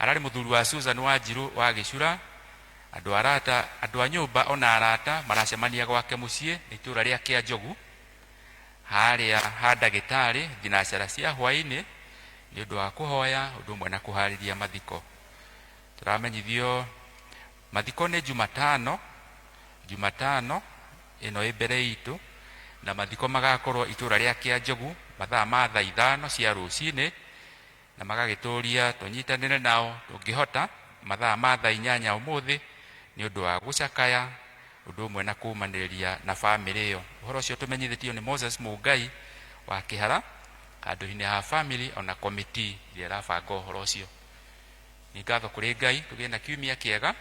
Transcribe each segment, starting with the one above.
arari muthuri wa Susan Wanjiru wa Gicura, andu arata, andu a nyumba ona arata maracemania gwake mucii itura ria Kianjogu haria handa gitari thinacara cia hwaini ni undu wa kuhoya undu mwe na kuhariria mathiko. Turamenyithio mathiko ni Jumatano ino ibere itu, na mathiko magakorwo itura ria Kianjogu mathaa ma thaa 5 cia rucini, na magagituria tunyitanire nao tungihota mathaa ma thaa 8 umuthi ni undu wa gucakaya undu mwe na kumaniriria na family iyo. Uhoro ucio tumenyithitio ni Moses Mugai wa Kihara andu-ini ha family ona committee iria rabanga uhoro ucio. Ni ngatho kuri Ngai tugie na kiumia kiega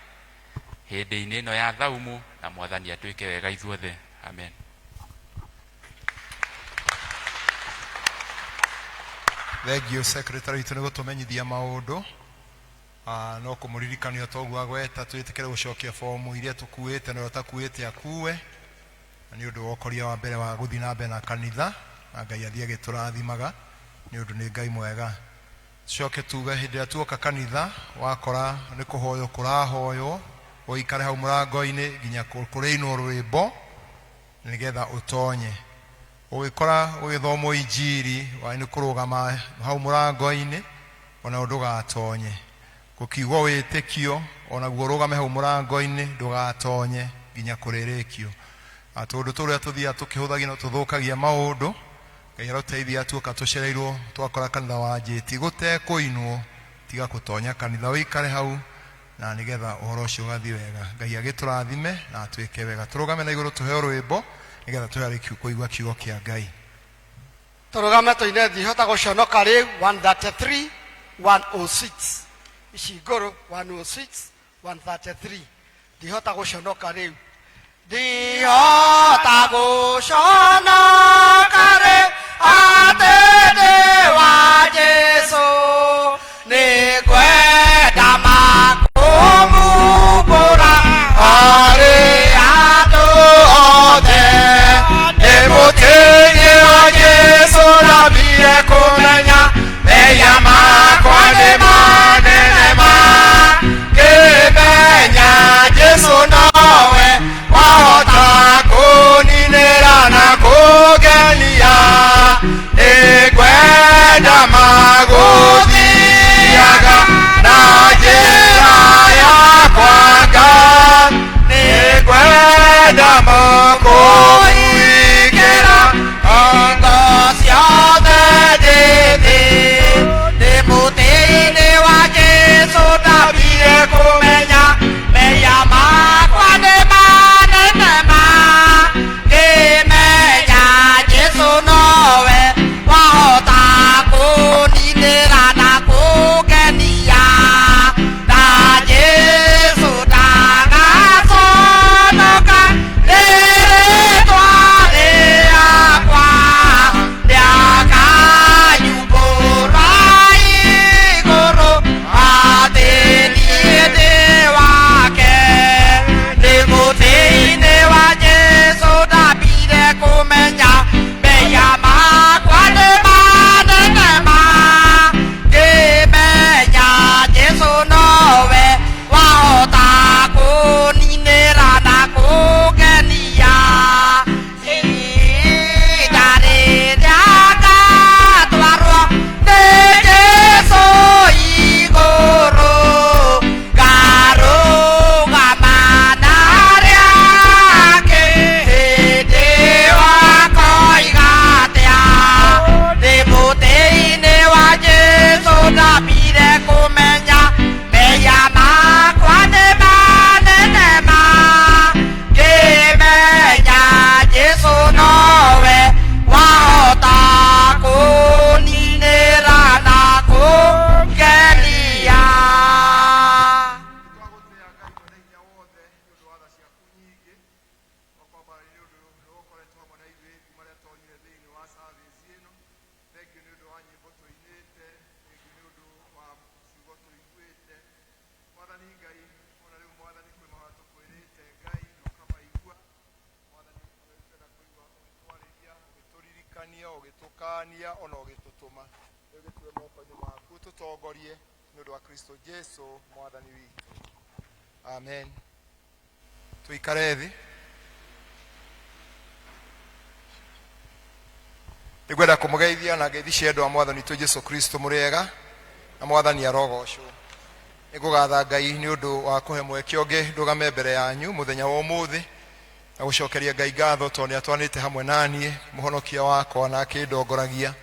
hindi-ini ino ya thaumu, na Mwathani atuike wega ithuothe. Amen. Thank you secretary tunego tumenyithia maundu no kumuririkania togwa gweta twitikire gucokia fomu iria tukuite na utakuite akuwe, ni undu wokoria wa mbere wa guthi na mbere na kanitha, na Ngai athie giturathimaga ni undu ni Ngai mwega. Coke tuga hindi atuoka kanitha wakora ni kuhoyo kurahoyo oikare hau murango-ini nginya kureinwo rwimbo nigetha utonye. Ugikora ugithomwo injiri wa ni kurugama hau murango-ini ona ndugatonye. Gukiugwo witikio ona guo rugame hau murango-ini ndugatonye nginya kuririkio. Atundu turia tuthia tukihuthagia no tuthukagia maundu. Ngai aroteithia tuoka tucereirwo twakora kanitha wa njiti gute kuinwo tiga kutonya kanitha wikare hau na nigetha uhoro ucio gathi wega. Ngai agiturathime na atwike wega. Turugame na iguru tuheo rwimbo nigetha tuyariki kuigwa kiugo kia Ngai. Turugame tuine thihota guconoka riu 133 106 Ishigoro 106 133 thihota guconoka riu thihota guconoka riu atende wa Jesu ni kwenda makumubura ari atu othe ni mutinyi wa Jesu nabie kumenya meya makwa ni manene makimenya Jesu nawe wahota kuninira na kugenia ni kwenda maguthiaga na njira yakwa Ngai ni kwenda makuingira hingo ciothe ndithi ni mutii-ini wa Jesu ndambire kumenya meya makwa ni manene makimenya Jesu nowe wahota kuninira na kugenia na Jesu ndagaconoka rĩrĩtwa rĩakwa rĩakanyumbũra igũrũ atĩ niĩ ndĩ wake ndĩ mũtĩ-inĩ wa Jesu ndambire kũmenya meya makwa nĩ manene makĩmenya Jesu nowe wahota kũninĩra na kũngenia ihinda rĩrĩa ngatwarwo nĩ Jesu igũrũ ngarũgama na rĩake hĩndĩ wakoiga atĩa ndĩ mũtĩ-inĩ wa Jesu ndambire kũmenya meya makwa nĩ manene makĩmenya Jesu nowe wahota kũninĩra na kũngenia. Ugitukania ona ugitutuma ugitwe moko-ini maku tutongorie nĩ wa Kristo Jesu mwathani witũ. Amen. Tuikare thĩ. Nĩngwenda kũmũgeithia na ngeithi cia andũ a mwathani witũ Jesu Kristo mũrĩega na mwathani arogocwo. Nĩngũgatha Ngai nĩ ũndũ wa kũhe mweke ũngĩ ndũgame mbere yanyu mũthenya wa ũmũthĩ na gũcokeria Ngai ngatho tondũ nĩatwanĩte hamwe naniĩ mũhonokia wakwa na akĩndongoragia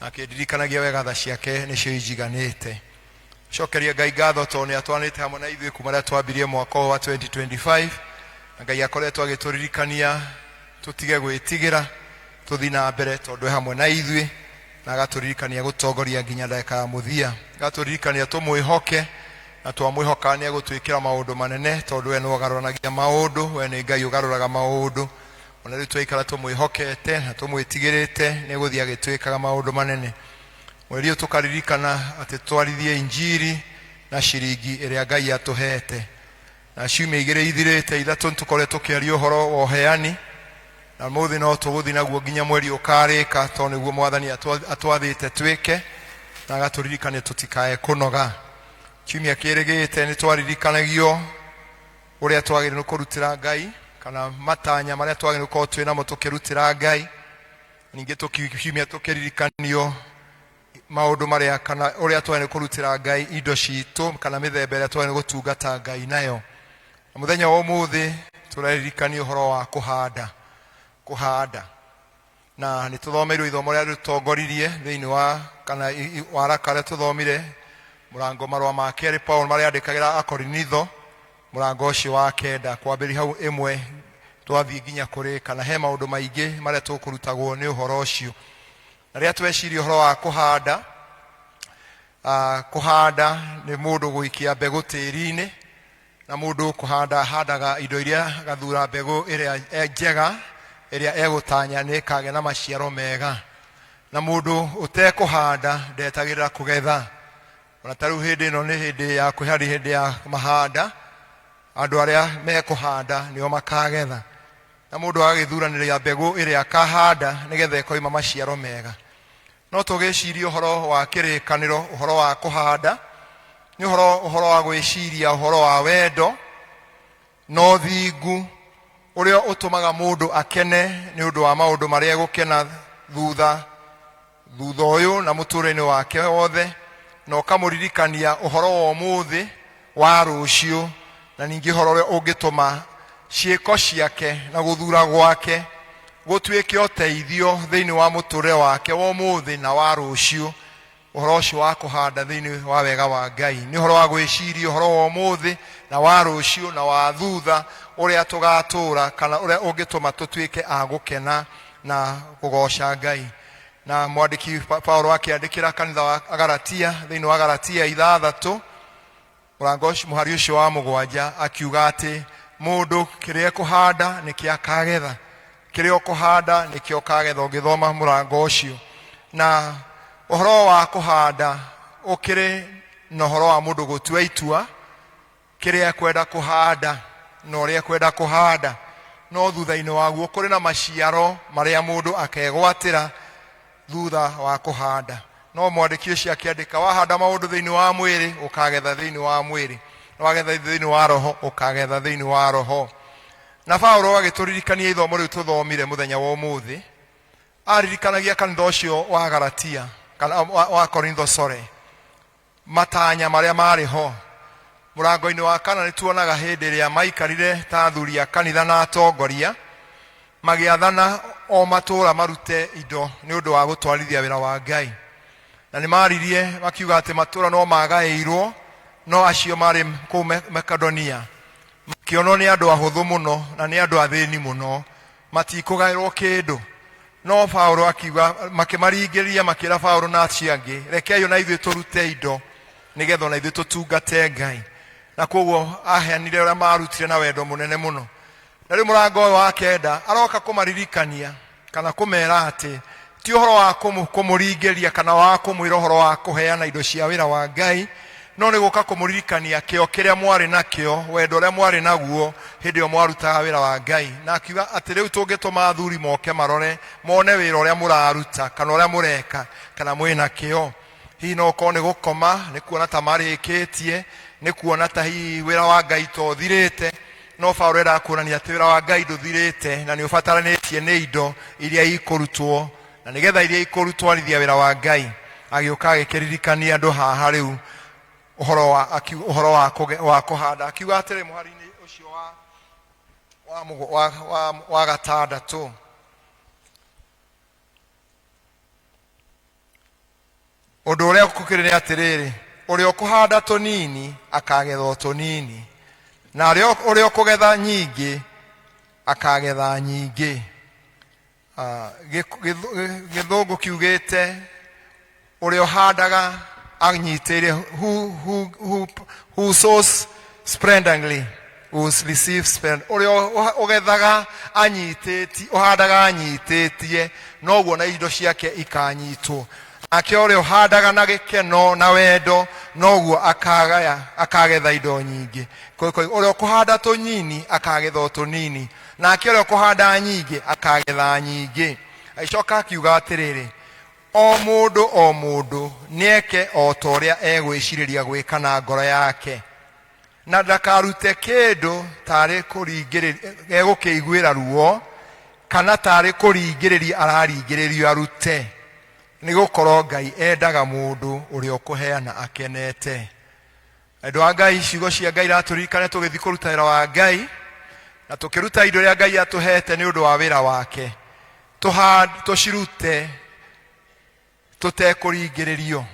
na akĩndirikanagia wega tha ciake nĩcio injiganĩte. Cokeria Ngai ngatho tondũ nĩatwanĩte hamwe na ithuĩ kuma rĩrĩa twambirie mwaka wa 2025 na Ngai akoretwo agĩtũririkania tũtige gwĩtigĩra tũthiĩ na mbere tondũ hamwe na ithuĩ na agatũririkania gũtongoria nginya ndagĩka ya mũthia. Agatũririkania tũmwĩhoke na twamwĩhoka nĩ egũtwĩkĩra maũndũ manene tondũ we nĩ ũgarũranagia maũndũ, we nĩ Ngai ũgarũraga maũndũ. Ona rĩu twaikara tũmwĩhokete na tũmwĩtigĩrĩte nĩ egũthiĩ agĩtwĩkaga maũndũ manene. Mweri ũyũ tũkaririkana atĩ twarithie injiri na ciringi ĩrĩa Ngai atũhete. Na ciumia igĩrĩ ithirĩte ithatũ nĩtũkoretwo tũkĩaria ũhoro wa ũheani na mũthĩ no tũgũthiĩ naguo nginya mweri ũkarĩka tondũ nĩguo mwathani atwathĩte twĩke na agatũririkania tũtikae kũnoga. Kiumia kĩrĩgĩte nĩ twaririkanagio ũrĩa twagĩrĩirwo kũrutĩra Ngai kana matanya marĩa twagĩrĩirwo gũkorwo twĩ namo tũkĩrutĩra Ngai. Ningĩ kiumia tũkĩririkanio maũndũ marĩa kana ũrĩa twagĩrĩirwo kũrutĩra Ngai indo citũ kana mĩthemba ĩrĩa twagĩrĩirwo gũtungata Ngai nayo. Mũthenya wa ũmũthĩ tũraririkanio ũhoro wa kũhanda na nĩ tũthomeirwo ithomo rĩrĩa rĩtongoririe thĩinĩ wa kana waraka rĩrĩa tũthomire mũrango marũa ma kerĩ Paul marĩa andĩkagĩra Akorinitho mũrango ũcio wa 9 kwambĩrĩria hau 1 twathiĩ nginya kũrĩ kana he maũndũ maingĩ marĩa tũkũrutagwo nĩ ũhoro ũcio. Na rĩrĩa tweciria ũhoro wa kũhanda nĩ mũndũ gũikia mbegũ tĩri-inĩ na mũndũ kũhanda handaga indo iria gathura mbegũ ĩrĩa njega ĩrĩa egũtanya nĩ ĩkagĩa na maciaro mega. Na mũndũ ũtekũhanda ndetagĩrĩra kũgetha. Ona tarĩu hĩndĩ ĩno nĩ hĩndĩ ya kwĩharĩria hĩndĩ ya mahanda, andũ arĩa mekũhanda nĩo makagetha. Na mũndũ agagĩthuranĩria mbegũ ĩrĩa akahanda nĩgetha ĩkoima maciaro mega. No tũgĩciria ũhoro wa kĩrĩkanĩro ũhoro wa kũhanda nĩ ũhoro wa gwĩciria ũhoro wa wendo no thingu ũrĩa ũtũmaga mũndũ akene nĩ ũndũ wa maũndũ marĩa egũkena thutha ũyũ na mũtũrĩre-inĩ wake wothe, na ũkamũririkania ũhoro wa ũmũthĩ wa rũciũ na ningĩ ũhoro ũrĩa ũngĩtũma ciĩko ciake na gũthura gwake gũtuĩke ũteithio thĩinĩ wa mũtũrĩre wake wa ũmũthĩ na wa rũciũ. Ũhoro ũcio wa kũhanda thĩinĩ wa wega wa Ngai nĩ ũhoro wa gwĩciria ũhoro wa ũmũthĩ na wa rũciũ na wa thutha ũrĩa tũgatũũra kana ũrĩa ũngĩtũma tũtuĩke a gũkena na kũgoca Ngai. Na mwandĩki Paulo akĩandĩkĩra kanitha wa Galatia thĩinĩ wa Galatia 6 mũrango mũhari ũcio wa 7 akiuga atĩ mũndũ kĩrĩa ekũhanda nĩkĩo akagetha, kĩrĩa ũkũhanda nĩkĩo ũkagetha ũngĩthoma mũrango ũcio. Na ũhoro wa kũhanda ũkĩrĩ na ũhoro wa mũndũ gũtua itua kĩrĩa ekwenda kũhanda na ũrĩa ekwenda kũhanda, no thutha-inĩ waguo kũrĩ na maciaro marĩa mũndũ akegwatĩra thutha wa kũhanda. No mwandĩki ũcio akĩandĩka wahanda maũndũ thĩinĩ wa mwĩrĩ ũkagetha thĩinĩ wa mwĩrĩ, na wagetha thĩinĩ wa roho ũkagetha thĩinĩ wa roho. Na Paulo agĩtũririkania ithomo rĩu tũthomire mũthenya wa ũmũthĩ, aririkanagia kanitha ũcio wa Galatia kana wa Korintho matanya marĩa marĩ ho. Mũrango-inĩ wa 4 nĩtuonaga hĩndĩ ĩrĩa maikarire ta athuri a kanitha na atongoria magĩathana o matũũra marute indo nĩ ũndũ wa gũtwarithia wĩra wa Ngai. Na nĩ maririe makiuga atĩ matũũra no magaĩirwo, no acio marĩ kũu Makedonia makĩonwo nĩ andũ ahũthũ mũno na nĩ andũ athĩni mũno, matikũgaĩrwo kĩndũ. No Paulo akiuga makĩmaringĩrĩria makĩra Paulo na acio angĩ, rekei ona ithuĩ tũrute indo nĩgetha ona ithuĩ tũtungate Ngai. Na koguo aheanire ũrĩa marutire na wendo mũnene mũno. Na rĩu mũrango wa 9 aroka kũmaririkania kana kũmera atĩ ti ũhoro wa kũmũringĩria kana wa kũmwĩra ũhoro wa kũheana indo cia wĩra wa Ngai, no nĩ gũka kũmũririkania kĩo kĩrĩa mwarĩ nakĩo, wendo ũrĩa mwarĩ naguo hĩndĩ ĩyo mwarutaga wĩra wa Ngai. Na akiuga atĩ rĩu tũngĩtũma athuri moke marore mone wĩra ũrĩa mũraruta kana ũrĩa mũreka kana mwĩna kĩo, hi no kone gukoma ni kuona ta mariketie ni kuona ta hi wira wa Ngai to thirite no Paulo era kuonania ati wira wa Ngai nduthirite na ni ufataranetie ni indo iria ikurutwo na nigetha iria ikurutwarithia wira wa Ngai agioka agikiririkania andu haha riu uhoro wa kuhanda akiuga atiri muhari-ini ucio wa gatandatu undu uria kukirire atiriri uria kuhanda tunini akagetha tunini na uria kugetha nyingi akagetha nyingi. Githungu kiugite uria handaga anyitire who sows sparingly will receive sparingly. Uria ugethaga anyiteti uhandaga anyitetie noguo na indo ciake ikanyitwo. Ake uria uhandaga na gikeno na wendo noguo akagetha indo nyingi. Uria kuhanda tunyini akagetha tunini na ake uria kuhanda nyingi akagetha nyingi. Aicoka akiuga atiriri o mundu nieke o toria egwiciriria gwika na ngoro yake na ndakarute kindu tari kuringiriria egukiguira ruo kana tari kuringiriria araringiririo arute ni gukorwo Ngai endaga mundu uria ukuheana akenete. Andu a Ngai ciugo cia Ngai raturikane tugithi kuruta wira wa Ngai na tukiruta indo ria Ngai atuhete ni undu wa wira wake tucirute tutekuringiririo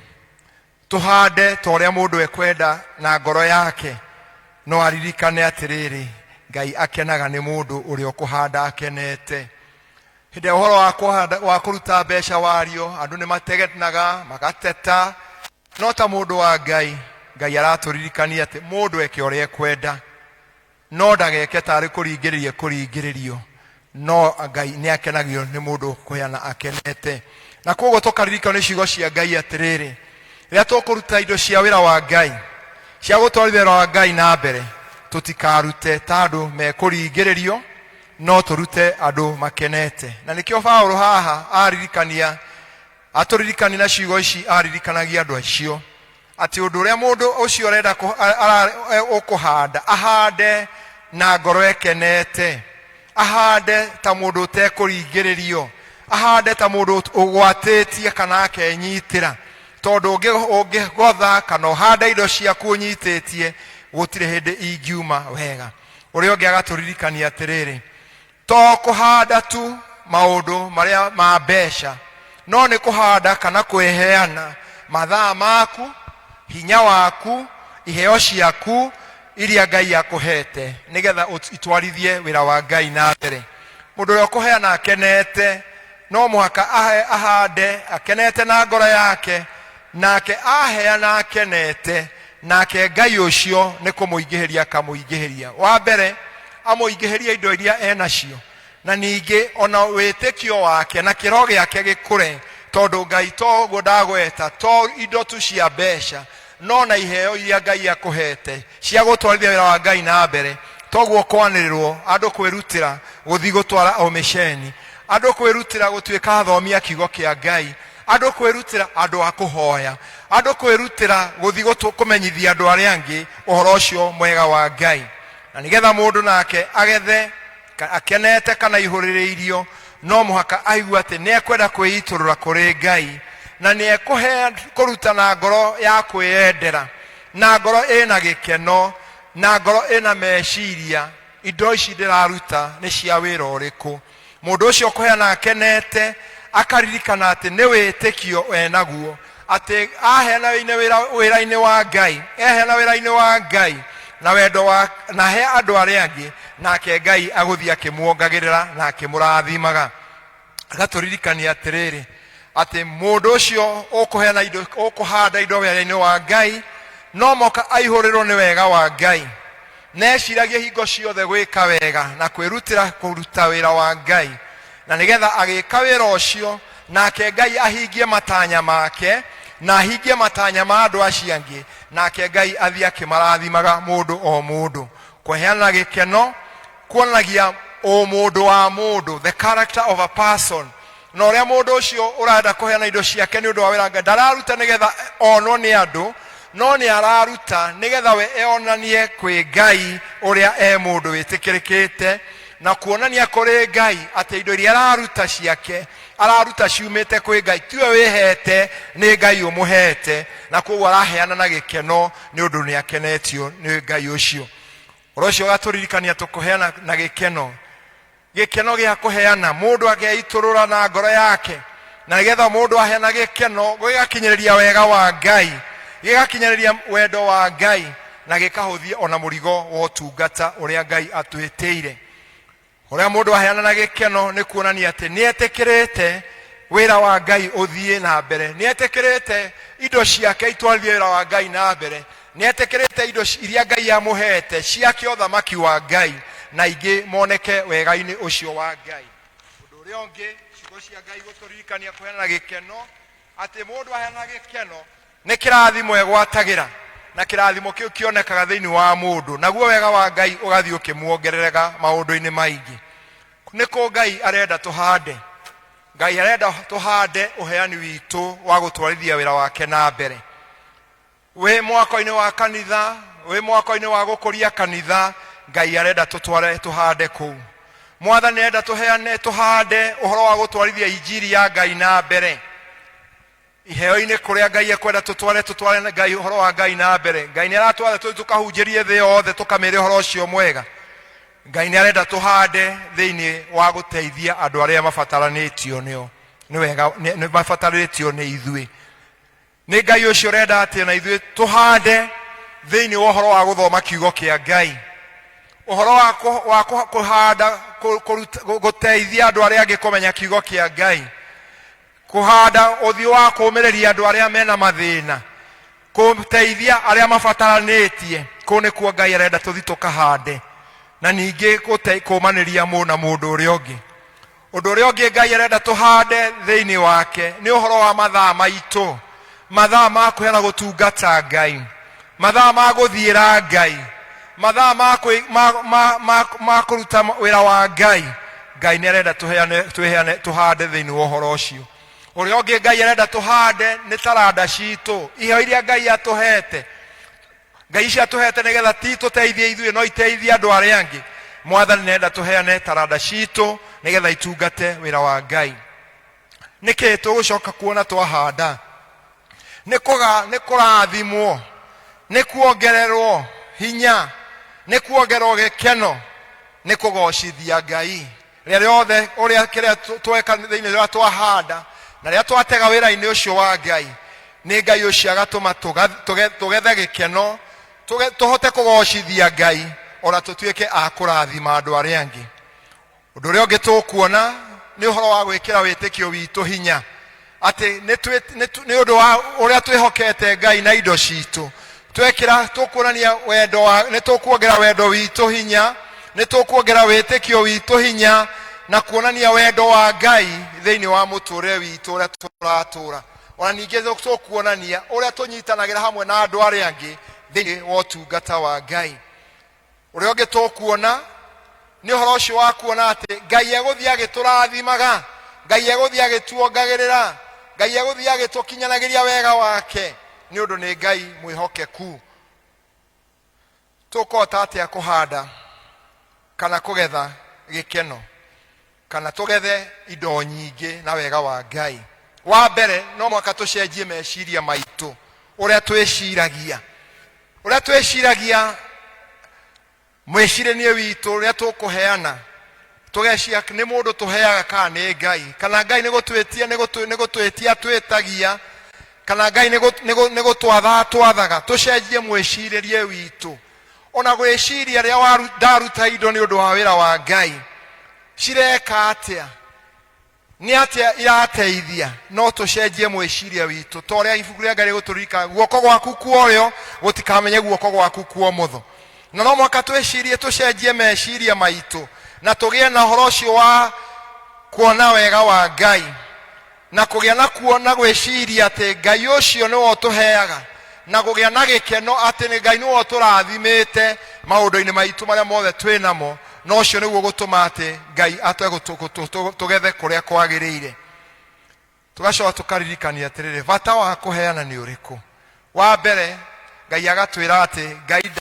tuhande toria mundu ekwenda na ngoro yake no aririkane atiriri Ngai akenaga ni mundu uria ukuhanda akenete. Hinde uhoro wa kuruta mbeca wario andu ni mategetnaga magateta no ta mundu wa Ngai araturirikania ati mundu eke uria ekwenda no ndageke tari kuringiririo no Ngai ni akenagio ni mundu kuheana akenete. Na koguo tukaririkana ni ciugo cia Ngai atiriri ria tukuruta indo cia wira wa Ngai cia gutwarithia wira wa Ngai na mbere tutikarute tandu mekuringiririo no turute andu makenete. Na nikio Paulo haha aturirikania na ciugo ici aririkanagia andu acio ati undu uria mundu ucio arenda ukuhanda ahande na ngoro ekenete ahande ta mundu utekuringiririo ahande ta mundu ugwatetie kana akenyitira tondu ungigotha kana uhanda indo ciaku unyitetie gutire hindi ingiuma wega. Uria ungi agaturirikania atiriri to kuhanda tu maundu maria ma mbeca no ni kuhanda kana kweheana mathaa maku hinya waku iheo ciaku iria Ngai akuhete nigetha itwarithie wira wa Ngai na mbere. Mundu uria ukuheana akenete no muhaka ahande akenete na ngoro yake nake aheana akenete nake Ngai ucio ni kumuingihiria kamuingihiria. Wa mbere amuingihiria indo iria enacio na ningi ona witikio wake na kiro giake gikure tondu Ngai to gudagweta to indo tu cia mbeca no na iheo iria Ngai akuhete cia gutwarithia wira wa Ngai na mbere toguo kwanirirwo andu kwirutira guthi gutwara o misheni andu kwirutira gutuika athomia kiugo kia Ngai andu kwirutira andu akuhoya andu kwirutira guthi kumenyithia andu aria angi uhoro ucio mwega wa Ngai. Na nigetha mundu nake agethe akenete kana ihuririirio no muhaka aigua ati ni ekwenda kwiiturura kuri Ngai na ni ekuhe kuruta na ngoro ya kwiyendera na ngoro ina gikeno na ngoro ina meciria indo ici ndiraruta ni cia wira uriku. Mundu ucio kuheana akenete akaririkana ati ni witikio enaguo ati aheana wira-ini wa Ngai eheana wira-ini wa Ngai na wendo wa na he andu aria angi nake Ngai aguthia kimuongagirira na akimurathimaga. Agaturirikania atiriri ati mundu ucio ukuheana indo ukuhanda indo wira-ini wa Ngai no moka aihurirwo ni wega wa Ngai neciragia hingo ciothe gwika wega na kwirutira kuruta wira wa Ngai na nigetha agika wira ucio nake Ngai ahingie matanya make na ahingie matanya ma andu acio angi nake Ngai athie akimarathimaga mundu o mundu kuheana gikeno kuonagia o mundu wa mundu the character of a person na uria mundu ucio urenda kuheana indo ciake ni undu wa wira Ngai ndararuta nigetha onwo ni andu no ni araruta nigetha we eonanie kwi Ngai uria mundu witikirikite na kuonania kuri Ngai ati indo iria araruta ciake araruta ciumite kwi Ngai tiwe wihete ni Ngai umuhete na koguo araheana na gikeno ni undu ni akenetio ni Ngai ucio urocio gaturirikania tukuheana na gikeno gia kuheana mundu ageiturura na ngoro yake na nigetha mundu aheana gikeno gigakinyiriria wega wa Ngai gigakinyiriria wendo wa Ngai na gikahuthia ona murigo wa utungata uria Ngai atwiteire uria mundu aheana na gikeno ni kuonania ati ni etikirite wira wa Ngai uthie na mbere ni etikirite indo ciake itwarithie wira wa Ngai na mbere ni etikirite indo iria Ngai amuhete ciake othamaki wa Ngai na ingi moneke wega-ini ucio wa Ngai undu uria ungi ciugo cia Ngai guturirikania kuheana gikeno ati mundu aheana gikeno ni kirathimo egwatagira na kirathimo kiu kionekaga thiini wa mundu naguo wega wa Ngai ugathii ukimuongererega maundu-ini maingi niko Ngai arenda tuhande Ngai arenda tuhande uheani witu wa gutwarithia wira wake na mbere we mwako-ini wa kanitha we mwako-ini wa gukuria kanitha Ngai arenda tutware tuhande kuu mwathani arenda tuheane tuhande uhoro wa gutwarithia injiri ya Ngai na mbere iheo-ini kuria Ngai ekwenda tutware Ngai uhoro wa Ngai na mbere Ngai ni aratwara tukahunjirie thi yothe tukamire uhoro ucio mwega Ngai ni arenda tuhande thiini wa guteithia andu aria mabataranitio ni wega ni mabataranitio ni ithui ni Ngai ucio renda ati na ithui tuhande thiini wa uhoro wa guthoma kiugo kia Ngai uhoro wa kuhanda guteithia andu aria angi kumenya kiugo kia Ngai kuhanda uthio wa kuumireria andu aria mena mathina kuteithia aria mabataranitie kune kuo Ngai arenda tuthi tukahande na ningi kumaniria na mundu uria ungi undu uria ungi Ngai arenda tuhande thiini wake ni uhoro wa mathaa maitu mathaa ma kuheana gutungata Ngai mathaa ma guthiira Ngai mathaa ma kuruta wira wa Ngai Ngai ni arenda tuheane tuhande thiini wa uhoro ucio uria ungi Ngai arenda tuhande ni taranda citu iheo iria Ngai atuhete Ngai cia tuhete nigetha ti tuteithie ithuĩ no iteithie andu aria angi mwathani ni arenda tuheane taranda citu nigetha itungate wira wa Ngai niki tugucoka kuona twahanda ni kurathimwo ni kuongererwo hinya ni kuongererwo gikeno ni kugocithia Ngai riothe uria kiria tweka thiini wa twahanda na ria twatega wira-ini ucio wa Ngai ni Ngai ucio agatuma tugethe gikeno tuhote kugocithia Ngai ona tutuike a kurathima andu aria angi undu uria ungi tukuona ni uhoro wa gwikira witikio witu hinya ati ni undu wa uria twihokete Ngai na indo citu twekira tukuonania wendo ni tukuongera wendo witu hinya ni tukuongera witikio witu hinya na kuonania wendo wa Ngai thiini wa muture witu uria turatura ona ningi tukuonania uria tunyitanagira hamwe na andu aria angi thiini wa utungata wa Ngai uria ungi tukuona ni uhoro ucio wa kuona ati Ngai eguthii agiturathimaga Ngai eguthii agituongagirira Ngai eguthii agitukinyanagiria wega wake ni undu ni Ngai mwihokeku tukota atia kuhanda kana kugetha gikeno kana tugethe indo nyingi na wega wa Ngai wa mbere no mwaka tucenjie meciria maitu uria twiciragia mwicirenie witu uria tukuheana tugecia ni mundu tuheaga kana ni Ngai kana Ngai ni gutwitia twitagia kana Ngai ni gutwatha twathaga tucenjie mwiciririe witu ona gwiciria ria ndaruta indo ni undu wa wira wa Ngai cireka atia ni atia irateithia no tucenjie mwiciria witu toria ibuku ria Ngai guturika guoko gwaku kuoyo gutikamenye guoko gwaku kuomotho na no mwaka twicirie tucenjie meciria maitu na tugie na horo ucio wa kuona wega wa Ngai na kugia na kuona gwiciria ati Ngai ucio ni wo tuheaga na kugia na gikeno ati ni Ngai ni wo turathimite maundu-ini maitu maria mothe twinamo no ucio niguo gutuma ati Ngai atwe tugethe kuria kwagiriire tugacoka tukaririkania atiriri bata wa kuheana ni uriku. Wa mbere Ngai agatwira ati Ngai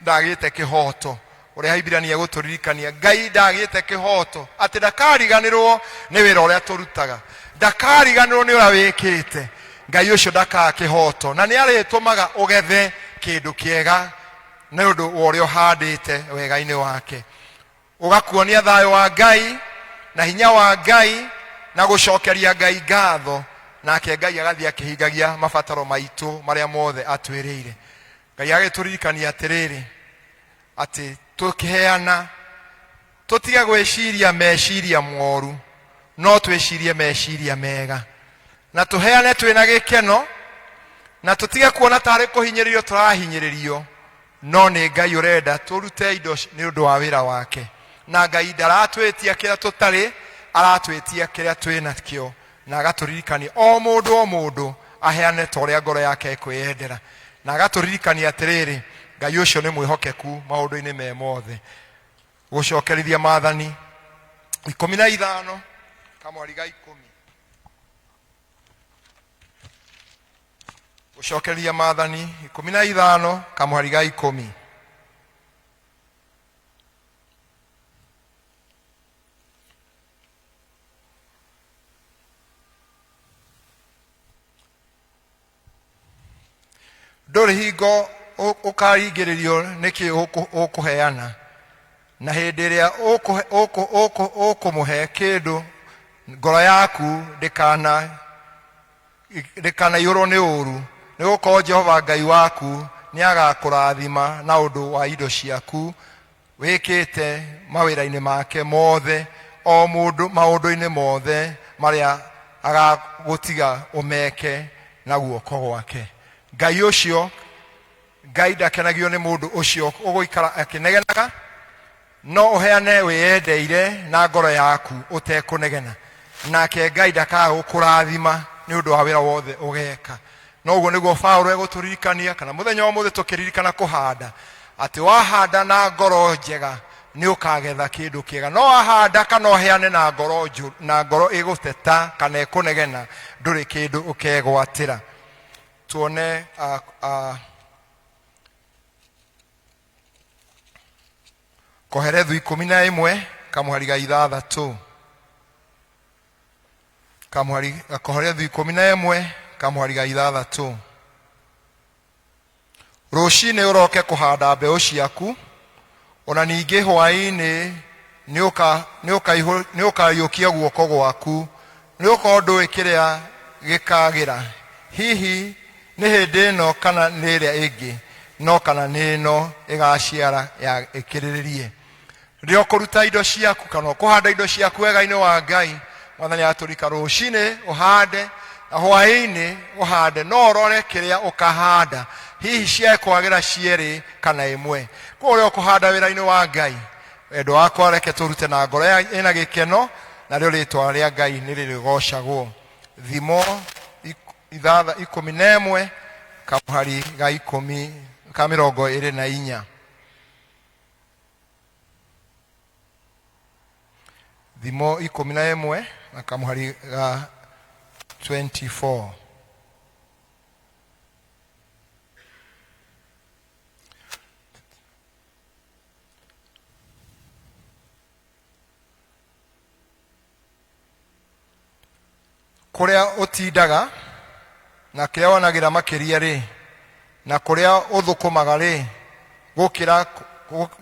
ndagite kihoto. Uria Hibirania guturirikania Ngai ndagite kihoto ati ndakariganirwo ni wira uria turutaga, ndakariganirwo ni uria wikite. Ngai ucio ndaka kihoto na ni aritumaga ugethe kindu kiega na undu uria uhandite wega-ini wake. Ugakuonia thayo wa Ngai na hinya wa Ngai na gucokeria Ngai ngatho, nake Ngai agathia akihingagia mabataro maitu maria mothe atwirire. Ngai agituririkania atiriri ati tukiheana tutiga gwiciria meciria moru, no twicirie meciria mega, na tuheane twina gikeno, na tutige kuona tari kuhinyiririo turahinyiririo, no ni Ngai urenda turute indo ni undu wa wira wake. Na Ngai ndaratwetia kiria tutari, aratwetia kiria twina kio, na agaturirikania o mundu aheane toria ngoro yake kwiyendera, na agaturirikania atiriri Ngai ucio ni mwihokeku maundu-ini me mothe. Gucokerithia maathani 15 kamwari ga 10. Gucokerithia maathani 15 kamwari ga 10. Nduri hingo ukaringiririo niki ukuheana, na hindi iria ukumuhe kindu ngoro yaku ndikana yurwo ni uru, ni gukorwo Jehova Ngai waku ni agakurathima na undu wa indo ciaku wikite mawira-ini make mothe, o mundu maundu-ini mothe maria agagutiga umeke na guoko gwake. Ngai ucio Ngai ndakenagio ni mundu ucio uguikara akinegenaga, no uheane wiyendeire na ngoro yaku utekunegena, nake Ngai ndakaga gukurathima ni undu wa wira wothe ugeka. No uguo niguo Paulo eguturirikania, kana muthenya wa muthe tukiririkana kuhanda, ati wahanda na ngoro njega ni ukagetha kindu kiega, no wahanda kana uheane na ngoro njuru na ngoro iguteta kana ikunegena, nduri kindu ukegwatira. Tuone Koherethu 11 kamwari ga 6. Koherethu 11 kamwari ga 6. Rucini uroke kuhanda mbeu ciaku, ona ningi hwaini ni ukayukia guoko gwaku, ni ukondu ikiria gikagira. Hihi ni hindi ino kana ni iria ingi, no kana ni ino igaciara ya ikiriririe. Rio kuruta indo ciaku kana kuhanda indo ciaku wega-ini wa Ngai, mwathani aturika rucini uhande na hwaini uhande, no urore kiria ukahanda, hihi cia kwagira cieri kana imwe. Kuria kuhanda wira-ini wa Ngai, endo wako reke turute na ngoro ina gikeno, na rio ritwa ria Ngai ni ririgocagwo. Thimo 11 kamwari ga 10 ka 24. Thimo 11 na kamwari ga 24. Kuria utindaga na kiria wonagira makiria ri, na kuria uthukumaga ri,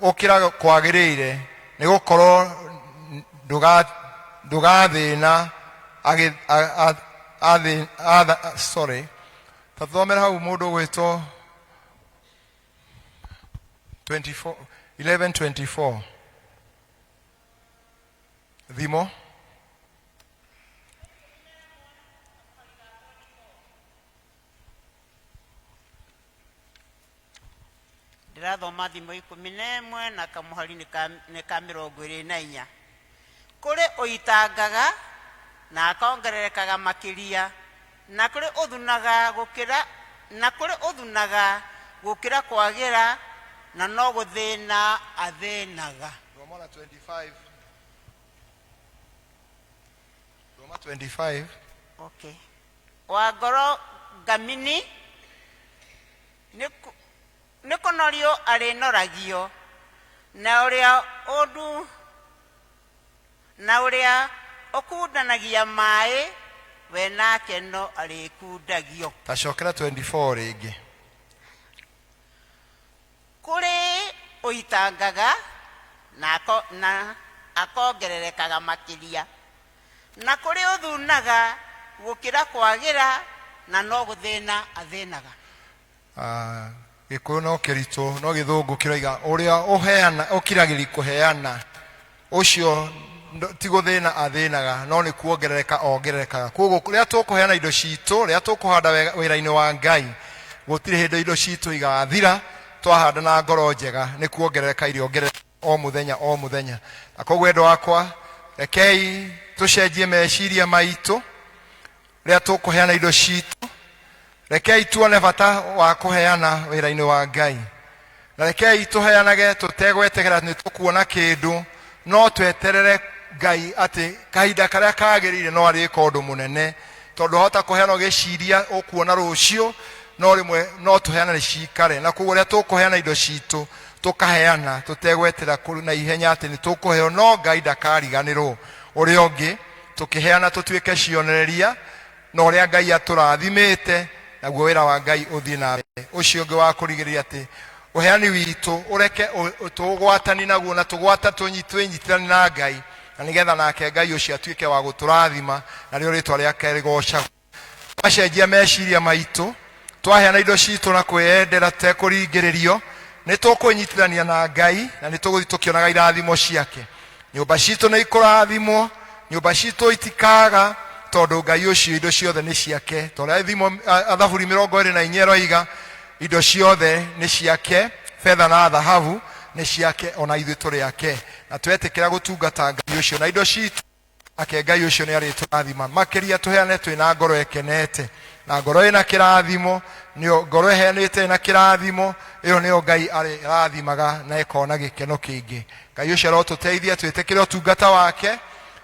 gukira kwagirire ni gukorwo ndugathina sorry, tathomera hau mundu gwitwo 11:24. Thimo ndirathoma Thimo 11 na kamuhari ni ka 24. Kuri uitangaga na akongererekaga makiria, na kuri uthunaga gukira kwagira, na no guthina athinaga. Roma 25 okay wa ngoro ngamini nikunorio arinoragio na uria undu na uria ukundanagia mai we nake no arikundagio. Tacokera 24 ringi. Kuri uitangaga na akongererekaga makiria na kuri uthunaga gukira kwagira na no guthina athinaga. Gikuyu no kirito no githungu kiroiga uria uheana ukiragiri kuheana ucio ti guthina athinaga no ni kuongerereka ongererekaga. Koguo kuria tukuheana indo citu ria tukuhanda wira-ini wa Ngai gutire hindu indo citu igathira twahanda na ngoro njega ni kuongerereka irio ongerereka o muthenya. Na koguo endo wakwa rekei tucenjie meciria maitu ria tukuheana indo citu. Rekei tuone bata wa kuheana wira-ini wa Ngai na rekei tuheanage tutegwetegera ni tukuona kindu no tweterere Ngai ati kahinda karia kagirire no arika undu munene tondu hota kuheana giciria ukuona rucio no rimwe no tuheana cikare. Na koguo ria tukuheana indo citu tukaheana tutegwetera kuru na ihenya ati ni tukuheo no Ngai ndakariganirwo. Uria ungi tukiheana tutuike cionereria no uria Ngai aturathimite naguo wira wa Ngai uthie na mbere. Ucio ungi wa kurigiriria ati uheani witu ureke tugwatani naguo na tugwata tunyitirani na Ngai na nigetha nake Ngai ucio atuike wa guturathima na rio ritwa riake rigocagwo. Twacenjia meciria maitu twaheana indo citu na kwiyendera tekuringiririo ni tukunyitirania na Ngai na ni tuguthi tukionaga irathimo ciake. Nyumba citu ni ikurathimwo, nyumba citu itikaga tondu Ngai ucio indo ciothe ni ciake. Tondu thimo Thaburi 24 roiga indo ciothe ni ciake, fedha na dhahabu ni ciake ona ithuĩ tũrĩ ake na twetikira gutungata Ngai ucio na indo citu ake Ngai ucio ni ariturathima makiria tuheane twina ngoro ekenete na ngoro ina kirathimo nio ngoro ehenete na kirathimo iyo nio Ngai arathimaga na ekona gikeno kingi. Ngai ucio arotuteithia twitikire utungata wake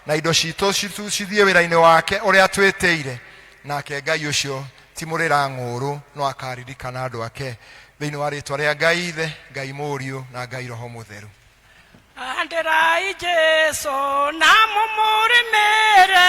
na indo citu cithie wira-ini wake uria twitire nake Ngai ucio ti murira ng'uru no akaririkana andu ake thiini wa ritwa ria Ngai Ithe, Ngai Mũriũ na Ngai Roho Mũtheru. Andirai Jesu na mumurimire